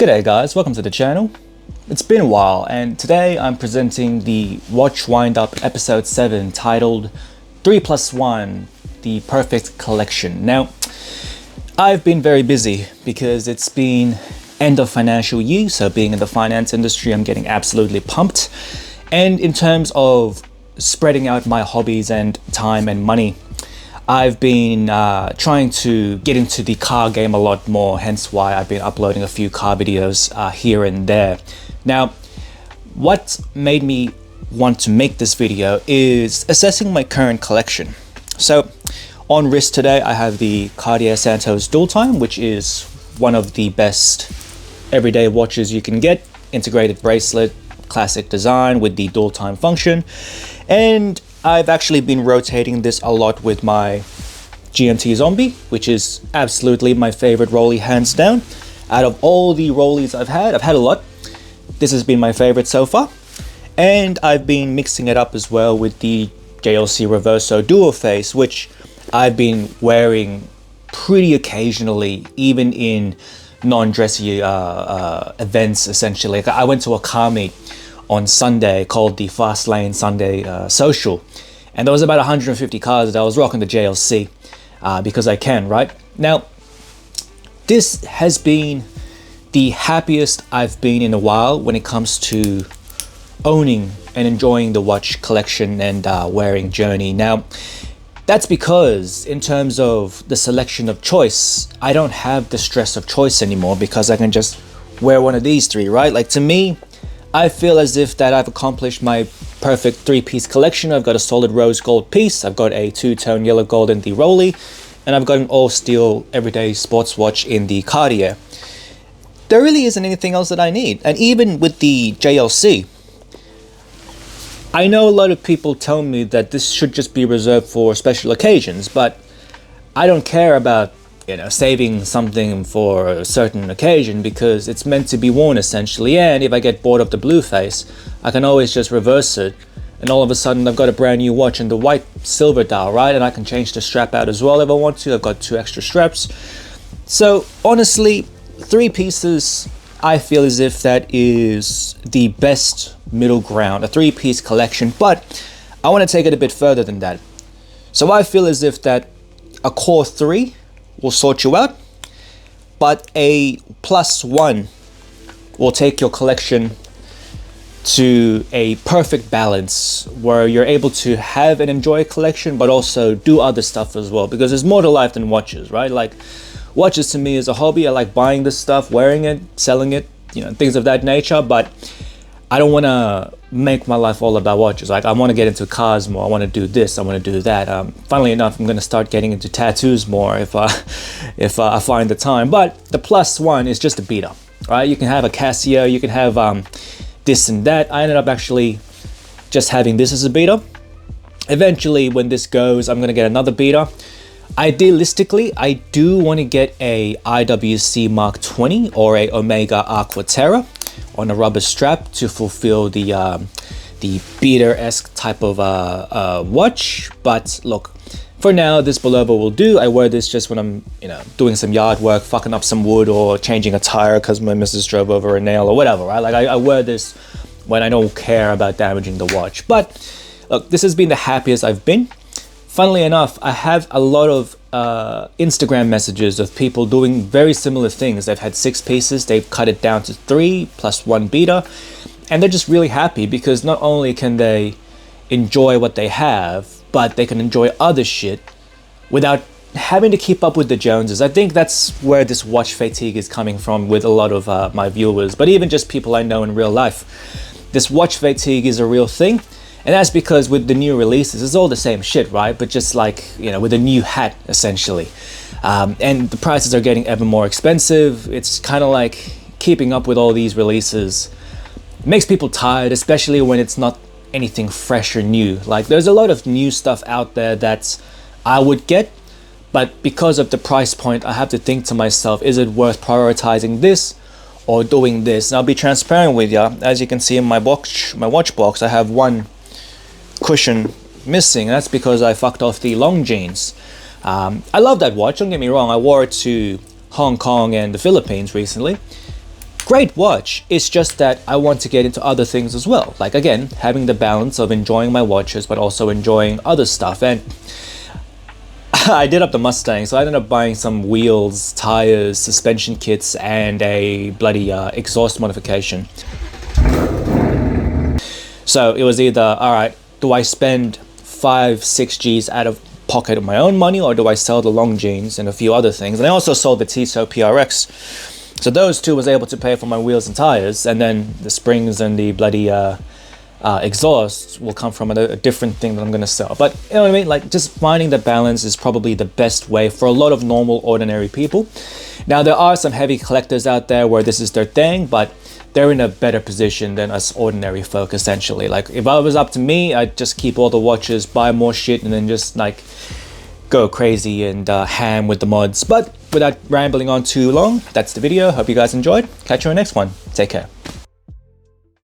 G'day guys, welcome to the channel. It's been a while and today I'm presenting the Watch Wind Up episode 7 titled 3+1 The Perfect Collection. Now, I've been very busy because it's been end of financial year, so being in the finance industry, I'm getting absolutely pumped. And in terms of spreading out my hobbies and time and money, I've been trying to get into the car game a lot more, hence why I've been uploading a few car videos here and there. Now, what made me want to make this video is assessing my current collection. So, on wrist today, I have the Cartier Santos Dual Time, which is one of the best everyday watches you can get. Integrated bracelet, classic design with the dual time function. And I've actually been rotating this a lot with my GMT Zombie, which is absolutely my favorite Rollie, hands down. Out of all the Rollies I've had a lot. This has been my favorite so far. And I've been mixing it up as well with the JLC Reverso Dual Face, which I've been wearing pretty occasionally, even in non-dressy events, essentially. Like I went to a car meet on Sunday called the Fast Lane Sunday Social, and there was about 150 cars that I was rocking the JLC because I can, right? Now, this has been the happiest I've been in a while when it comes to owning and enjoying the watch collection and wearing journey. Now, that's because in terms of the selection of choice, I don't have the stress of choice anymore because I can just wear one of these three, right? Like, to me, I feel as if that I've accomplished my perfect three-piece collection. I've got a solid rose gold piece, I've got a two-tone yellow gold in the Rollie, and I've got an all-steel everyday sports watch in the Cartier. There really isn't anything else that I need. And even with the JLC, I know a lot of people tell me that this should just be reserved for special occasions, but I don't care about saving something for a certain occasion because it's meant to be worn essentially. And if I get bored of the blue face, I can always just reverse it, and all of a sudden I've got a brand new watch in the white silver dial, right? And I can change the strap out as well if I want to. I've got 2 extra straps. So honestly, 3 pieces, I feel as if that is the best middle ground, a 3-piece collection. But I want to take it a bit further than that. So I feel as if that a core 3 will sort you out, but a +1 will take your collection to a perfect balance where you're able to have and enjoy a collection but also do other stuff as well, because there's more to life than watches, right? Like, watches to me is a hobby. I like buying this stuff, wearing it, selling it, things of that nature, but I don't want to make my life all about watches. Like, I want to get into cars more. I want to do this. I want to do that. Funnily enough, I'm going to start getting into tattoos more if I find the time. But the +1 is just a beater, right? You can have a Casio. You can have this and that. I ended up actually just having this as a beater. Eventually, when this goes, I'm going to get another beater. Idealistically, I do want to get a IWC Mark 20 or a Omega Aquaterra on a rubber strap to fulfill the beater-esque type of watch. But look, for now, this pullover will do. I wear this just when I'm doing some yard work, fucking up some wood, or changing a tire because my missus drove over a nail or whatever, right? Like, I wear this when I don't care about damaging the watch. But look, this has been the happiest I've been. Funnily enough, I have a lot of Instagram messages of people doing very similar things. They've had 6 pieces, they've cut it down to 3 + 1 beater, and they're just really happy because not only can they enjoy what they have, but they can enjoy other shit without having to keep up with the Joneses. I think that's where this watch fatigue is coming from with a lot of my viewers, but even just people I know in real life. This watch fatigue is a real thing. And that's because with the new releases, it's all the same shit, right? But just like, with a new hat, essentially. And the prices are getting ever more expensive. It's kind of like keeping up with all these releases. It makes people tired, especially when it's not anything fresh or new. Like, there's a lot of new stuff out there that I would get, but because of the price point, I have to think to myself, is it worth prioritizing this or doing this? And I'll be transparent with you. As you can see in my watch box, I have one cushion missing. That's because I fucked off the long jeans. I love that watch, don't get me wrong. I wore it to Hong Kong and the Philippines recently. great watch. It's just that I want to get into other things as well. Like, again, having the balance of enjoying my watches, but also enjoying other stuff. And I did up the Mustang, so I ended up buying some wheels, tires, suspension kits, and a bloody exhaust modification. So it was either, all right, do I spend 5-6 G's out of pocket of my own money, or do I sell the long jeans and a few other things? And I also sold the Tissot PRX. So those two was able to pay for my wheels and tires, and then the springs and the bloody exhaust will come from a different thing that I'm going to sell. But you know what I mean? Like, just finding the balance is probably the best way for a lot of normal, ordinary people. Now, there are some heavy collectors out there where this is their thing, but they're in a better position than us ordinary folk, essentially. Like, if it was up to me, I'd just keep all the watches, buy more shit, and then just like go crazy and ham with the mods. But without rambling on too long, that's the video. Hope you guys enjoyed. Catch you on the next one. Take care.